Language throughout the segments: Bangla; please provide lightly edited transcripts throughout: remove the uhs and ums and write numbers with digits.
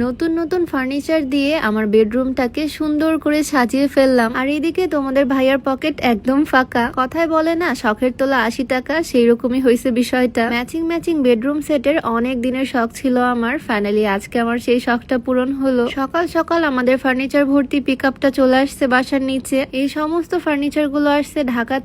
নতুন নতুন ফার্নিচার দিয়ে আমার বেডরুমটাকে সুন্দর করে সাজিয়ে ফেললাম। আর এদিকে তোমাদের ভাইয়ার পকেট একদম ফাঁকা। কথায় বলে না, শখের তোলা 80 টাকা, সেই রকমই হয়েছে বিষয়টা। ম্যাচিং ম্যাচিং বেডরুম সেটের অনেক দিনের শখ ছিল আমার। ফাইনালি আজকে আমার সেই শখটা পূরণ হলো। সকাল সকাল আমাদের ফার্নিচার ভর্তি পিকআপটা চলে আসছে বাসার নিচে। এই সমস্ত ফার্নিচার গুলো আসছে ঢাকা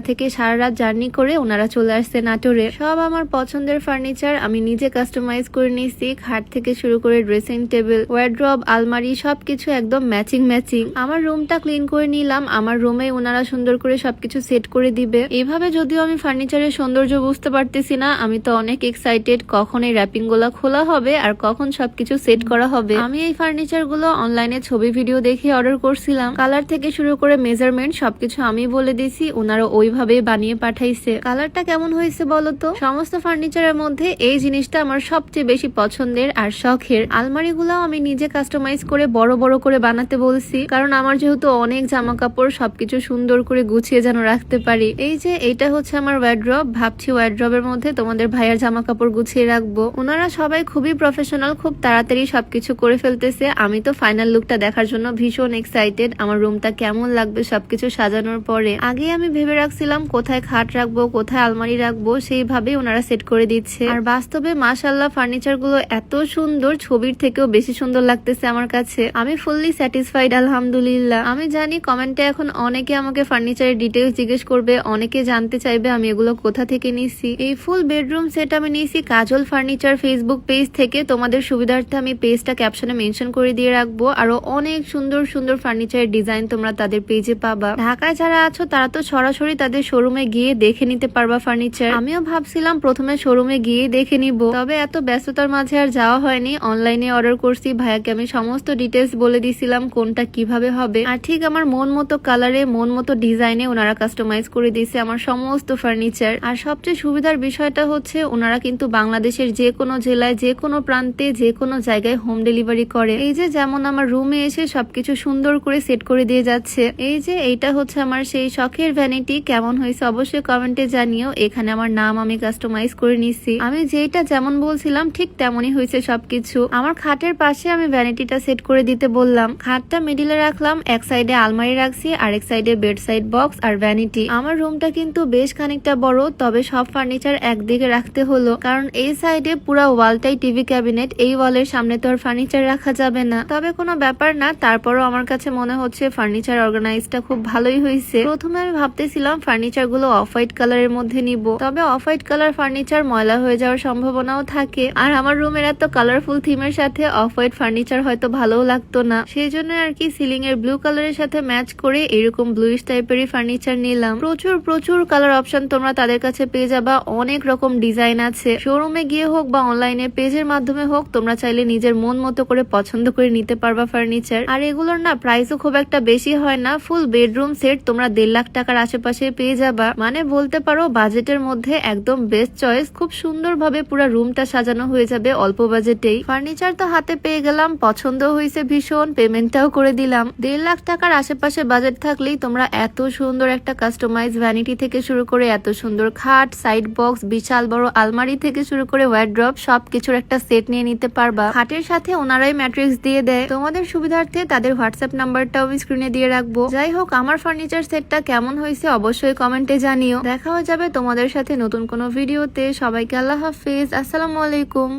থেকে সারা রাত জার্নি করে ওনারা চলে আসছে নাটোরে। সব আমার পছন্দের ফার্নিচার আমি নিজে কাস্টমাইজ করে নিয়েছি। খাট থেকে শুরু করে ড্রেসিং টেবিল, ওয়ার্ড্রব, আলমারি সবকিছু একদম ম্যাচিং ম্যাচিং। আমার রুমটা ক্লিন করে নিলাম। আমার রুমে ওনারা সুন্দর করে সবকিছু সেট করে দিবে। এইভাবে যদিও আমি ফার্নিচারের সৌন্দর্য বুঝতে পারতেছি না, আমি তো অনেক এক্সাইটেড কখন এই র্যাপিং গুলা খোলা হবে আর কখন সবকিছু সেট করা হবে। আমি এই ফার্নিচার গুলো অনলাইনে ছবি ভিডিও দেখে অর্ডার করছিলাম। কালার থেকে শুরু করে মেজারমেন্ট সবকিছু আমি বলে দিছি, ওনারা ওইভাবে বানিয়ে পাঠাইছে। কালারটা কেমন হয়েছে বলতো? সমস্ত ফার্নিচারের মধ্যে এই জিনিসটা আমার সবচেয়ে বেশি পছন্দের আর শখের। আলমারি গুলাও আমি নিজে কাস্টমাইজ করে বড় বড় করে বানাতে বলছি, কারণ আমার যেহেতু অনেক জামা কাপড়, সবকিছু সুন্দর করে গুছিয়ে যেন রাখতে পারি। এই যে এইটা হচ্ছে আমার ওয়ার্ড্রব। ভাবছি ওয়ার্ড্রবের মধ্যে তোমাদের ভাইয়ের জামা কাপড় গুছিয়ে রাখবো। ওনারা সবাই খুবই প্রফেশনাল, খুব তাড়াতাড়ি সবকিছু করে ফেলতেছে। আমি তো ফাইনাল লুকটা দেখার জন্য ভীষণ এক্সাইটেড। আমার রুমটা কেমন লাগবে সবকিছু সাজানোর পরে। আগে আমি ভেবে রাখছিলাম কোথায় খাট রাখবো, কোথায় আলমারি রাখবো, সেইভাবে ওনারা সেট করে দিচ্ছে। আর বাস্তবে মাশাআল্লাহ ফার্নিচার গুলো এত সুন্দর, ছবির থেকেও বেশি সুন্দর লাগতেছে আমার কাছে। আমি ফুললি স্যাটিসফাইড আলহামদুলিল্লাহ। আমি জানি কমেন্টে এখন অনেকে আমাকে ফার্নিচারের ডিটেইলস জিজ্ঞেস করবে, অনেকে জানতে চাইবে আমি এগুলো কোথা থেকে নিছি। এই ফুল বেডরুম সেট আমি নিয়েছি কাজল ফার্নিচার ফেসবুক পেজ থেকে। তোমাদের সুবিধার্থে আমি পেজটা ক্যাপশনে মেনশন করে দিয়ে রাখবো। আরো অনেক সুন্দর সুন্দর ফার্নিচারের ডিজাইন তোমরা তাদের পেজে পাবা। ঢাকায় যারা আছো তারা তো সরাসরি তাদের শোরুমে গিয়ে দেখে নিতে পারবা ফার্নিচার। আমিও ভাবছিলাম প্রথমে শোরুমে গিয়ে দেখে নিব, তবে এত ব্যস্ততার মাঝে আর যাওয়া হয়নি। অনলাইনে অর্ডার করছি। ভাইয়াকে আমি সমস্ত ডিটেলস বলে দিছিলাম কোনটা কিভাবে হবে। আর ঠিক আমার মন মতো কালারে, মন মতো ডিজাইনে ওনারা কাস্টমাইজ করে দিয়েছে আমার সমস্ত ফার্নিচার। আর সবচেয়ে সুবিধার বিষয়টা হচ্ছে ওনারা কিন্তু বাংলাদেশের যে কোনো জেলায়, যে কোনো প্রান্তে, যে কোনো জায়গায় হোম ডেলিভারি করে। এই যে যেমন আমার রুমে এসে সবকিছু সুন্দর করে সেট করে দিয়ে যাচ্ছে। এই যে এইটা হচ্ছে আমার সেই শখের ভ্যানিটি। কেমন হয়েছে অবশ্যই কমেন্টে জানিও। এখানে আমার নাম আমি কাস্টমাইজ করে নিছি। আমি যেটা যেমন বলছিলাম ঠিক তেমনই হয়েছে সবকিছু। আমার খাটের পাশে আমি ভ্যানিটিটা সেট করে দিতে বললাম। খাটটা মিডিলে রাখলাম, এক সাইডে আলমারি রাখছি, আরেক সাইডে বেড সাইড বক্স আর ভ্যানিটি। আমার রুমটা কিন্তু বেশ খানিকটা বড়, তবে সব ফার্নিচার একদিকে রাখতে হলো, কারণ এই সাইডে পুরো ওয়ালটাই টিভি ক্যাবিনেট। এই ওয়ালের সামনে তো আর ফার্নিচার রাখা যাবে না। তবে কোনো ব্যাপার না, তারপরও আমার কাছে মনে হচ্ছে ফার্নিচার অর্গানাইজটা খুব ভালোই হয়েছে। প্রথমে আমি ভাবতেছিলাম ফার্নিচার গুলো অফ হোয়াইট কালারের মধ্যে নিব, তবে অফ হোয়াইট কালার ফার্নিচার ময়লা হয়ে যাওয়ার সম্ভাবনাও থাকে। আর আমার রুমের এত কালারফুল থিমের সাথে অফ হোয়াইট ফার্নিচার হয়তো ভালোও লাগতো না। সেই জন্য আর কি সিলিং এর ব্লু কালারের সাথে ম্যাচ করে এরকম ব্লুইশ টাইপেরই ফার্নিচার নিলাম। প্রচুর প্রচুর কালার অপশন তোমরা তাদের কাছে পেয়ে যাবা। অনেক রকম ডিজাইন আছে। শোরুমে গিয়ে হোক বা অনলাইনে পেজের মাধ্যমে হোক, তোমরা চাইলে নিজের মন মতো করে পছন্দ করে নিতে পারবা ফার্নিচার। আর এগুলোর না প্রাইসও খুব একটা বেশি হয় না। ফুল বেডরুম সেট তোমরা 1.5 লাখ টাকার আশেপাশে পেয়ে যাবা। মানে বলতে পারো বাজেটের মধ্যে একদম বেস্ট চয়েস। খুব সুন্দর ভাবে পুরো রুমটা সাজানো হয়ে যাবে অল্প বাজেটেই। ফার্নিচার তো হাতে পেয়ে গেলাম, পছন্দ হয়েছে ভীষণ, পেমেন্টটাও করে দিলাম। 1.5 লাখ টাকার আশেপাশে বাজেট থাকলেই তোমরা এত সুন্দর একটা কাস্টমাইজ ভ্যানিটি থেকে শুরু করে এত সুন্দর খাট, সাইড বক্স, বিশাল বড় আলমারি থেকে শুরু করে ওয়ার্ড্রব সবকিছুর একটা সেট নিয়ে নিতে পারবা। খাটের সাথে ওনারাই ম্যাট্রিক্স দিয়ে দেয়। তোমাদের সুবিধার্থে তাদের হোয়াটসঅ্যাপ নাম্বারটাও আমি স্ক্রিনে দিয়ে রাখবো। যাই হোক, আমার ফার্নিচার সেটটা কেমন হয়েছে অবশ্যই কমেন্টে জানিও। দেখা হয়ে যাবে তোমাদের সাথে নতুন কোনো ভিডিওতে। সবাইকে আল্লাহ হাফিজ, আসসালামু আলাইকুম।